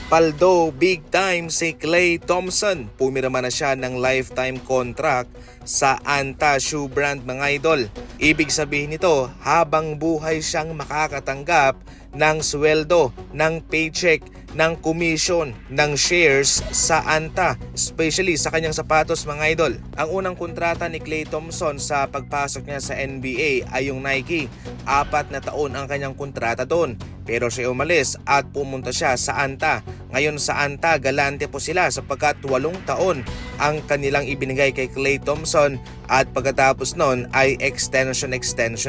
Paldo big time si Klay Thompson. Pumirma na siya ng lifetime contract sa Anta shoe brand mga idol. Ibig sabihin nito, habang buhay siyang makakatanggap ng sweldo, ng paycheck, ng commission, ng shares sa Anta, especially sa kanyang sapatos mga idol. Ang unang kontrata ni Klay Thompson sa pagpasok niya sa NBA ay yung Nike. 4 na taon ang kanyang kontrata doon. Pero siya umalis at pumunta siya sa Anta. Ngayon sa Anta, galante po sila sapagkat 8 taon ang kanilang ibinigay kay Klay Thompson at pagkatapos nun ay extension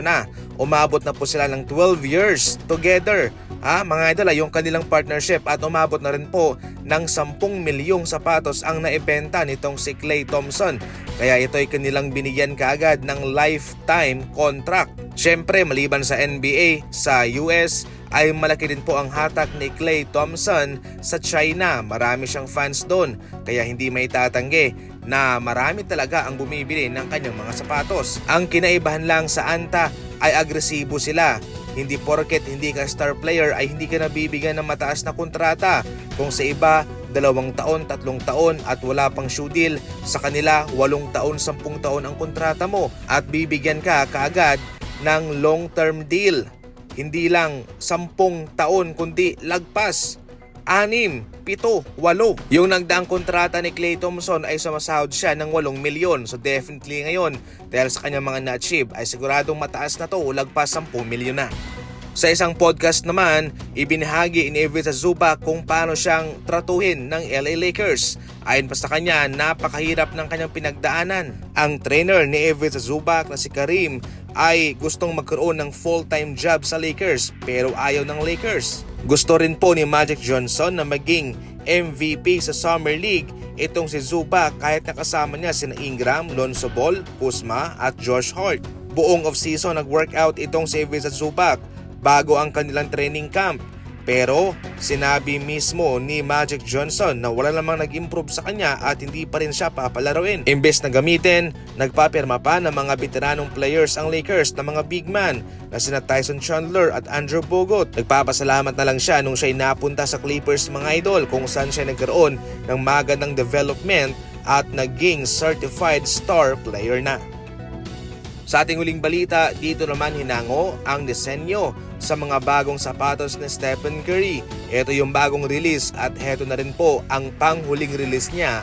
na. Umabot na po sila ng 12 years together. Mga idol, yung kanilang partnership at umabot na rin po ng 10 milyong sapatos ang naibenta nitong si Klay Thompson. Kaya ito ay kanilang binigyan kaagad ng lifetime contract. Siyempre, maliban sa NBA, sa US, ay malaki din po ang hatak ni Klay Thompson sa China. Marami siyang fans doon, kaya hindi may tatanggi na marami talaga ang bumibili ng kanyang mga sapatos. Ang kinaibahan lang sa Anta ay agresibo sila. Hindi porket hindi ka star player ay hindi ka nabibigyan ng mataas na kontrata. Kung sa iba, 2 taon, 3 taon at wala pang shoe deal, sa kanila 8 taon, 10 taon ang kontrata mo at bibigyan ka kaagad ng long-term deal. Hindi lang 10 taon kundi lagpas 6, 7, 8. Yung nagdaang kontrata ni Klay Thompson ay sumasahod siya ng 8 milyon. So definitely ngayon, dahil sa kanyang mga na-achieve ay siguradong mataas na to, lagpas 10 milyon na. Sa isang podcast naman, ibinahagi ni Ivica Zubac kung paano siyang tratuhin ng LA Lakers. Ayon pa sa kanya, napakahirap ng kanyang pinagdaanan. Ang trainer ni Ivica Zubac na si Karim ay gustong magkaroon ng full-time job sa Lakers pero ayaw ng Lakers. Gusto rin po ni Magic Johnson na maging MVP sa Summer League itong si Zubac kahit nakasama niya sina Ingram, Lonzo Ball, Kuzma at Josh Hart. Buong off-season nag-workout itong si Ivica Zubac bago ang kanilang training camp. Pero sinabi mismo ni Magic Johnson na wala namang nag-improve sa kanya at hindi pa rin siya papalaruin. Imbes na gamitin, nagpapirma pa ng mga veteranong players ang Lakers na mga big man na sina Tyson Chandler at Andrew Bogut. Nagpapasalamat na lang siya nung siya'y napunta sa Clippers mga idol kung saan siya nagkaroon ng magandang development at naging certified star player na. Sa ating huling balita, dito naman hinango ang disenyo sa mga bagong sapatos ni Stephen Curry. Ito yung bagong release at heto na rin po ang panghuling release niya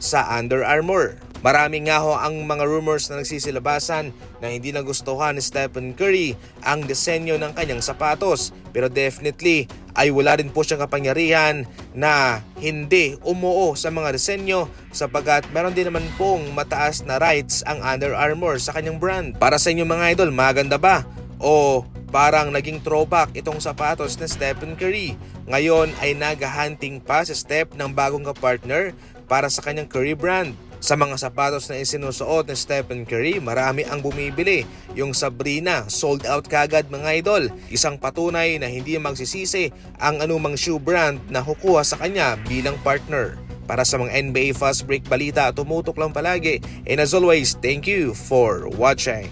sa Under Armour. Marami nga ho ang mga rumors na nagsisilabasan na hindi nagustuhan ni Stephen Curry ang disenyo ng kanyang sapatos. Pero definitely ay wala rin po siyang kapangyarihan na hindi umuo sa mga disenyo sapagkat meron din naman pong mataas na rights ang Under Armour sa kanyang brand. Para sa inyo mga idol, maganda ba? O parang naging throwback itong sapatos ni Stephen Curry? Ngayon ay naghahunting pa si Steph ng bagong kapartner para sa kanyang Curry brand. Sa mga sapatos na isinusuot ni Stephen Curry, marami ang bumibili. Yung Sabrina, sold out kagad mga idol. Isang patunay na hindi magsisisi ang anumang shoe brand na kukuha sa kanya bilang partner. Para sa mga NBA Fast Break balita, tumutok lang palagi. And as always, thank you for watching.